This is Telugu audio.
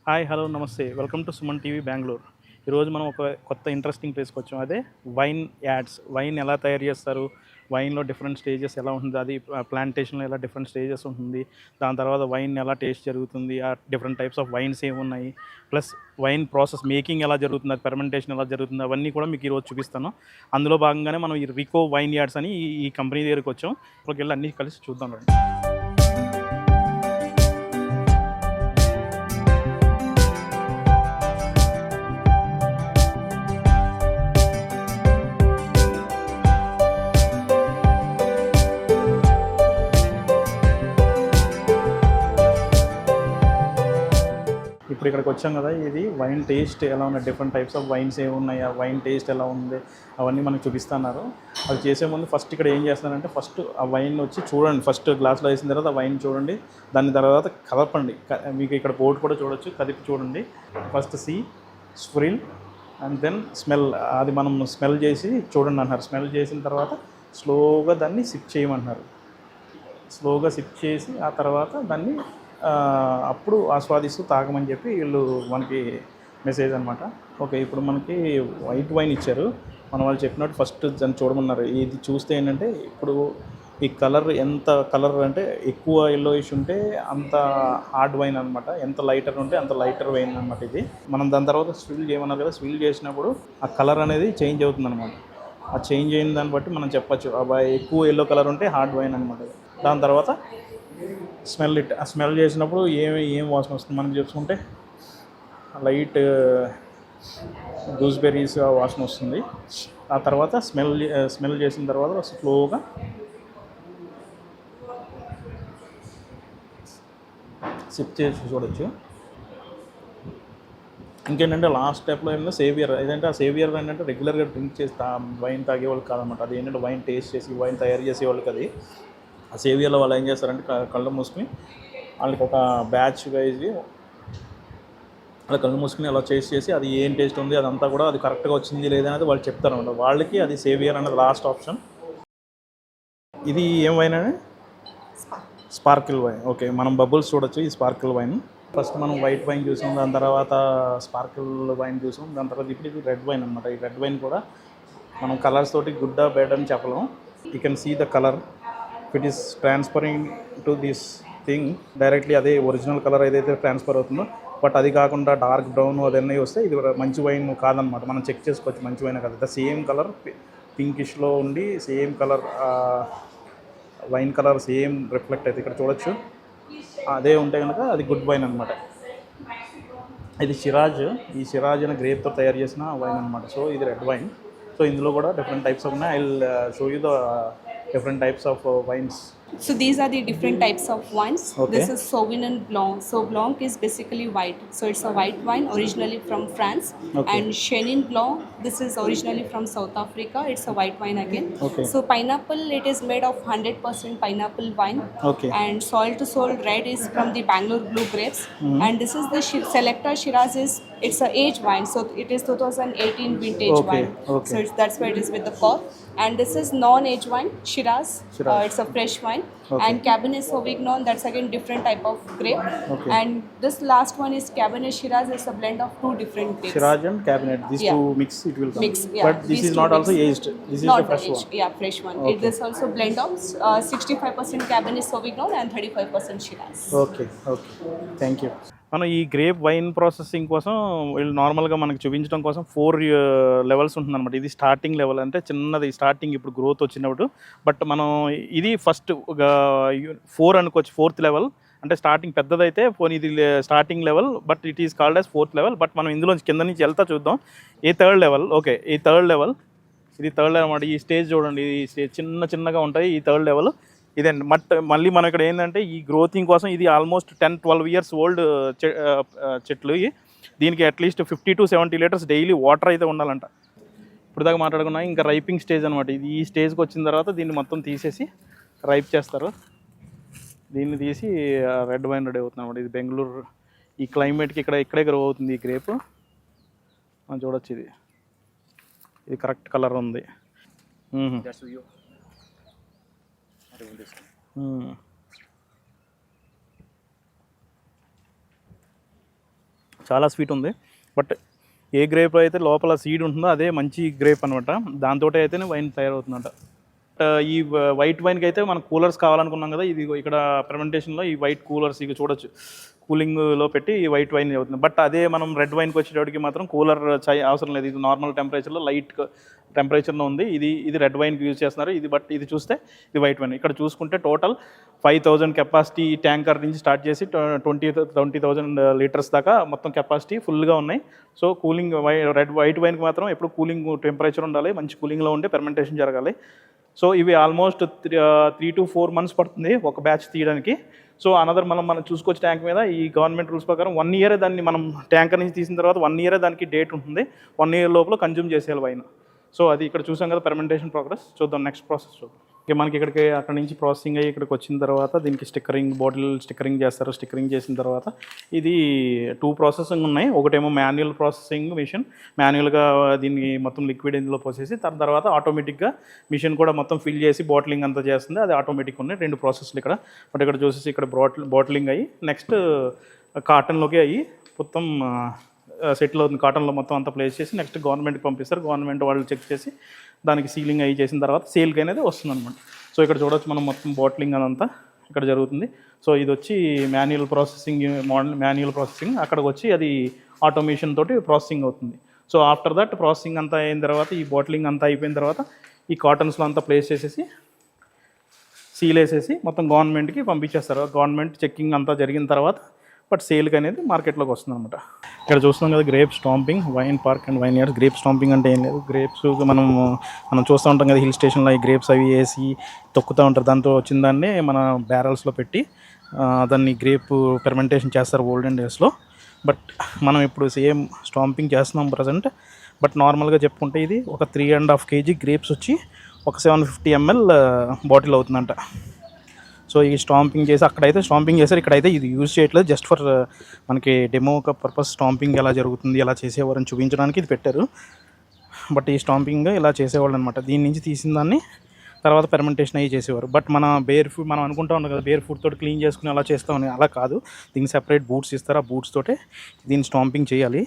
హాయ్ హలో నమస్తే welcome to Suman TV Bengaluru. ఈరోజు మనం ఒక కొత్త ఇంట్రెస్టింగ్ ప్లేస్కి వచ్చాం. అదే వైన్ యాడ్స్. వైన్ ఎలా తయారు చేస్తారు, వైన్లో డిఫరెంట్ స్టేజెస్ ఎలా ఉంటుంది, అది ప్లాంటేషన్లో ఎలా డిఫరెంట్ స్టేజెస్ ఉంటుంది, దాని తర్వాత వైన్ ఎలా టేస్ట్ జరుగుతుంది, ఆ డిఫరెంట్ టైప్స్ ఆఫ్ వైన్స్ ఏమున్నాయి, ప్లస్ వైన్ ప్రాసెస్ మేకింగ్ ఎలా జరుగుతుంది, అది ఫెర్మెంటేషన్ ఎలా జరుగుతుంది, అవన్నీ కూడా మీకు ఈరోజు చూపిస్తాను. అందులో భాగంగానే మనం ఈ రికో వైన్ యాడ్స్ అని ఈ కంపెనీ దగ్గరికి వచ్చాం. ఇక్కడికి వెళ్ళి అన్నీ కలిసి చూద్దాం రండి. ఇప్పుడు ఇక్కడికి వచ్చాం కదా, ఇది వైన్ టేస్ట్ ఎలా ఉన్నాయి, డిఫరెంట్ టైప్స్ ఆఫ్ వైన్స్ ఏమున్నాయి, ఆ వైన్ టేస్ట్ ఎలా ఉంది, అవన్నీ మనకు చూపిస్తున్నారు. అది చేసే ముందు ఫస్ట్ ఇక్కడ ఏం చేస్తున్నారంటే, ఫస్ట్ ఆ వైన్ వచ్చి చూడండి. ఫస్ట్ గ్లాస్లో వేసిన తర్వాత ఆ వైన్ చూడండి, దాని తర్వాత కదపండి. మీకు ఇక్కడ బోర్డు కూడా చూడొచ్చు, కదిపి చూడండి. First swirl and then smell. అది మనం స్మెల్ చేసి చూడండి అన్నారు. స్మెల్ చేసిన తర్వాత స్లోగా దాన్ని సిప్ చేయమంటున్నారు. స్లోగా సిప్ చేసి ఆ తర్వాత దాన్ని అప్పుడు ఆస్వాదిస్తూ తాగమని చెప్పి వీళ్ళు మనకి మెసేజ్ అనమాట. ఓకే, ఇప్పుడు మనకి వైట్ వైన్ ఇచ్చారు. మన వాళ్ళు చెప్పినట్టు ఫస్ట్ దాన్ని చూడమన్నారు. ఇది చూస్తే ఏంటంటే, ఇప్పుడు ఈ కలర్ ఎంత కలర్ అంటే ఎక్కువ ఎల్లోయిష్ ఉంటే అంత హార్డ్ వైన్ అనమాట, ఎంత లైటర్ ఉంటే అంత లైటర్ వైన్ అనమాట ఇది. మనం దాని తర్వాత స్విల్ చేయమన్నారు కదా, స్విల్ చేసినప్పుడు ఆ కలర్ అనేది చేంజ్ అవుతుంది అనమాట. ఆ చేంజ్ అయిన దాన్ని బట్టి మనం చెప్పచ్చు అబ్బాయి ఎక్కువ ఎల్లో కలర్ ఉంటే హార్డ్ వైన్ అనమాట. దాని తర్వాత ఆ స్మెల్ చేసినప్పుడు ఏం వాసన వస్తుంది మనం చూసుకుంటే, లైట్ గూస్బెర్రీస్ వాసన వస్తుంది. ఆ తర్వాత స్మెల్ చేసిన తర్వాత స్లోగా సిప్ చేసి చూడొచ్చు. ఇంకేంటంటే లాస్ట్ స్టెప్లో ఏంటంటే సేవియర్. ఏదంటే ఆ సేవియర్ ఏంటంటే రెగ్యులర్గా డ్రింక్ చేసి వైన్ తాగేవాళ్ళు కాదన్నమాట. అది ఏంటంటే వైన్ టేస్ట్ చేసి వైన్ తయారు చేసేవాళ్ళకి అది. ఆ సేవియర్లో వాళ్ళు ఏం చేస్తారంటే కళ్ళు మూసుకుని వాళ్ళకి ఒక బ్యాచ్ వైజ్వి అలా కళ్ళు మూసుకుని అలా చేసి అది ఏం టేస్ట్ ఉంది అదంతా కూడా అది కరెక్ట్గా వచ్చింది లేదనేది వాళ్ళు చెప్తారన్నమాట. వాళ్ళకి అది సేవియర్ అనేది లాస్ట్ ఆప్షన్. ఇది ఏం వైన్ అని? Sparkle wine. ఓకే, మనం బబుల్స్ చూడొచ్చు. ఈ స్పార్కిల్ వైన్. ఫస్ట్ మనం వైట్ వైన్ చూసాం, దాని తర్వాత స్పార్కిల్ వైన్ చూసాం, దాని తర్వాత ఇప్పుడు ఇది రెడ్ వైన్ అనమాట. ఈ రెడ్ వైన్ కూడా మనం కలర్స్ తోటి గుడ్ బ్యాడ్ అని చెప్పలేం. You can see the colour. It is transferring to this thing directly. అదే ఒరిజినల్ కలర్ ఏదైతే ట్రాన్స్ఫర్ అవుతుందో, బట్ అది కాకుండా డార్క్ బ్రౌన్ అదన్నీ వస్తే ఇది మంచి వైన్ కాదనమాట. మనం చెక్ చేసుకోవచ్చు మంచి వైన్ కాదు. ద సేమ్ కలర్ పింకిష్లో ఉండి same colour wine colour same reflect అయితే ఇక్కడ చూడొచ్చు. అదే ఉంటే కనుక అది గుడ్ వైన్ అనమాట. ఇది షిరాజ్. ఈ షిరాజ్ అనే గ్రేప్తో తయారు చేసిన వైన్ అనమాట. సో ఇది రెడ్ వైన్. సో ఇందులో కూడా డిఫరెంట్ టైప్స్ ఉన్నాయి. I will show you the different types of wines. So these are the different types of wines. Okay. This is Sauvignon Blanc. So Blanc is basically white. So it's a white wine originally from France. Okay. And Chenin Blanc, this is originally from South Africa. It's a white wine again. Okay. So pineapple, it is made of 100% pineapple wine. Okay. And Soil to Soul red is from the Bangalore Blue grapes. Mm-hmm. And this is the Selecta Shiraz is, it's a aged wine. So it is 2018 vintage Okay. wine. Okay. So that's why it is with the cork. And this is non-aged wine, Shiraz. It's a fresh wine. Okay. And Cabernet Sauvignon, that's again different type of grape. Okay. And this last one is Cabernet Shiraz. It's a blend of two different grapes. Shiraz and Cabernet, these Yeah. two mix it will come. Mix, yeah. But this These is two not also mix. aged. This is Not the fresh aged. one. Yeah, fresh one. Okay. It is also blend of 65% Cabernet Sauvignon and 35% Shiraz. Okay thank you. మనం ఈ గ్రేప్ వైన్ ప్రాసెసింగ్ కోసం వీళ్ళు నార్మల్గా మనకి చూపించడం కోసం 4 లెవెల్స్ ఉంటుందన్నమాట. ఇది స్టార్టింగ్ లెవెల్, అంటే చిన్నది స్టార్టింగ్, ఇప్పుడు గ్రోత్ వచ్చినప్పుడు. బట్ మనం ఇది ఫస్ట్ 4 అనుకోవచ్చు, 4th లెవెల్. అంటే స్టార్టింగ్ పెద్దదైతే ఇది starting level, but it is called as 4th level. But మనం ఇందులో కింద నుంచి వెళ్తా చూద్దాం. ఈ 3rd లెవెల్. ఓకే, ఈ 3rd లెవెల్, ఇది 3rd లెవెల్ అనమాట. ఈ స్టేజ్ చూడండి, ఈ స్టేజ్ చిన్నగా ఉంటాయి. ఈ 3rd లెవెల్ ఇదండి. మళ్ళీ మనం ఇక్కడ ఏంటంటే ఈ గ్రోతింగ్ కోసం ఇది ఆల్మోస్ట్ 10-12 ఇయర్స్ ఓల్డ్ చెట్లు. దీనికి at least 50 to 70 litres daily water అయితే ఉండాలంట. ఇప్పుడు దాకా మాట్లాడుకున్నా. ఇంకా రైపింగ్ స్టేజ్ అనమాట. ఇది ఈ స్టేజ్కి వచ్చిన తర్వాత దీన్ని మొత్తం తీసేసి రైప్ చేస్తారు. దీన్ని తీసి రెడ్ వైన్ రెడీ అవుతుంది అనమాట. ఇది బెంగళూరు ఈ క్లైమేట్కి ఇక్కడే గ్రో అవుతుంది ఈ గ్రేప్. మనం చూడొచ్చు, ఇది కరెక్ట్ కలర్ ఉంది. చాలా స్వీట్ ఉంది. బట్ ఏ గ్రేప్ అయితే లోపల సీడ్ ఉంటుందో అదే మంచి గ్రేప్ అనమాట. దాంతో అయితేనే వైన్ తయారవుతుందంట. ఈ వైట్ వైన్కి అయితే మనం కూలర్స్ కావాలనుకున్నాం కదా, ఇది ఇక్కడ ఫెర్మెంటేషన్లో ఈ వైట్ కూలర్స్ ఇక చూడొచ్చు, కూలింగ్లో పెట్టి ఈ వైట్ వైన్ అవుతుంది. బట్ అదే మనం రెడ్ వైన్కి వచ్చేటప్పటికి మాత్రం కూలర్ అవసరం లేదు. ఇది నార్మల్ టెంపరేచర్లో లైట్ టెంపరేచర్లో ఉంది. ఇది రెడ్ వైన్కి యూజ్ చేస్తున్నారు. బట్ ఇది చూస్తే ఇది వైట్ వైన్. ఇక్కడ చూసుకుంటే టోటల్ 5000 కెపాసిటీ ట్యాంకర్ నుంచి స్టార్ట్ చేసి 20,000 లీటర్స్ దాకా మొత్తం కెపాసిటీ ఫుల్గా ఉన్నాయి. సో కూలింగ్ వైట్ వైన్కి మాత్రం ఎప్పుడు కూలింగ్ టెంపరేచర్ ఉండాలి, మంచి కూలింగ్లో ఉంటే ఫెర్మెంటేషన్ జరగాలి. సో ఇవి ఆల్మోస్ట్ 3 to 4 months పడుతుంది ఒక బ్యాచ్ తీయడానికి. సో మనం చూసుకోవచ్చు ట్యాంక్ మీద ఈ గవర్నమెంట్ రూల్స్ ప్రకారం 1 year దాన్ని మనం ట్యాంకర్ నుంచి తీసిన తర్వాత 1 year దానికి డేట్ ఉంటుంది. 1 year లోపల కన్జ్యూమ్ చేసేయాలి వైన్. సో అది ఇక్కడ చూసాం కదా ఫెర్మెంటేషన్ ప్రోగ్రెస్. చూద్దాం నెక్స్ట్ ప్రాసెస్ చూద్దాం. ఇక మనకి అక్కడ నుంచి ప్రాసెసింగ్ అయ్యి ఇక్కడికి వచ్చిన తర్వాత దీనికి బాటిల్ స్టిక్కరింగ్ చేస్తారు. స్టిక్కరింగ్ చేసిన తర్వాత ఇది 2 ప్రాసెసింగ్ ఉన్నాయి. ఒకటేమో మాన్యువల్ ప్రాసెసింగ్ మిషన్, మాన్యువల్గా దీన్ని మొత్తం లిక్విడ్ ఇందులో పోసేసి తర్వాత ఆటోమేటిక్గా మిషన్ కూడా మొత్తం ఫిల్ చేసి బాటిలింగ్ అంతా చేస్తుంది. అది ఆటోమేటిక్ ఉన్నాయి. 2 ప్రాసెస్లు ఇక్కడ. బట్ ఇక్కడ చూసేసి ఇక్కడ బాటిలింగ్ అయ్యి నెక్స్ట్ కాటన్లోకి అయ్యి మొత్తం సెట్లో కాటన్లో మొత్తం అంతా ప్లేస్ చేసి నెక్స్ట్ గవర్నమెంట్కి పంపిస్తారు. గవర్నమెంట్ వాళ్ళు చెక్ చేసి దానికి సీలింగ్ అయ్యి చేసిన తర్వాత సేల్కి అనేది వస్తుంది అనమాట. సో ఇక్కడ చూడొచ్చు మనం మొత్తం బాటిలింగ్ అదంతా ఇక్కడ జరుగుతుంది. సో ఇది వచ్చి మాన్యువల్ ప్రాసెసింగ్. అక్కడికి వచ్చి అది ఆటోమేషన్ తోటి ప్రాసెసింగ్ అవుతుంది. సో ఆఫ్టర్ దట్ ప్రాసెసింగ్ అంతా అయిన తర్వాత ఈ బాటిలింగ్ అంతా అయిపోయిన తర్వాత ఈ కాటన్స్లో అంతా ప్లేస్ చేసేసి సీల్ వేసేసి మొత్తం గవర్నమెంట్కి పంపించేస్తారు. గవర్నమెంట్ చెక్కింగ్ అంతా జరిగిన తర్వాత బట్ సేల్కి అనేది మార్కెట్లోకి వస్తుంది అనమాట. ఇక్కడ చూస్తున్నాం కదా grape stamping, wine park and wine yards. Grape stamping అంటే ఏం లేదు, గ్రేప్స్ మనం చూస్తూ ఉంటాం కదా హిల్ స్టేషన్లో ఈ గ్రేప్స్ అవి వేసి తొక్కుతూ ఉంటారు. దాంతో వచ్చిన దాన్ని మన బ్యారల్స్లో పెట్టి దాన్ని గ్రేప్ ఫెర్మెంటేషన్ చేస్తారు ఓల్డెన్ డేస్లో. బట్ మనం ఇప్పుడు సేమ్ స్టాంపింగ్ చేస్తున్నాం ప్రజెంట్. బట్ నార్మల్గా చెప్పుకుంటే ఇది ఒక 3.5 kg గ్రేప్స్ వచ్చి ఒక 750 ml బాటిల్ అవుతుందంట. సో ఈ స్టాంపింగ్ చేసి అక్కడైతే స్టాంపింగ్ చేశారు, ఇక్కడైతే ఇది యూజ్ చేయట్లేదు. జస్ట్ ఫర్ మనకి డెమో ఒక పర్పస్, స్టాంపింగ్ ఎలా జరుగుతుంది ఎలా చేసేవారని చూపించడానికి ఇది పెట్టారు. బట్ ఈ స్టాంపింగ్ ఇలా చేసేవాళ్ళు అనమాట. దీని నుంచి తీసిన దాన్ని తర్వాత ఫెర్మెంటేషన్ అయ్యి చేసేవారు. బట్ మన మనం అనుకుంటా ఉన్నాం కదా బేర్ ఫుడ్ తోటి క్లీన్ చేసుకుని అలా చేస్తామని, అలా కాదు. దీనికి సెపరేట్ బూట్స్ ఇస్తారు. ఆ బూట్స్ తోటే దీన్ని స్టాంపింగ్ చేయాలి.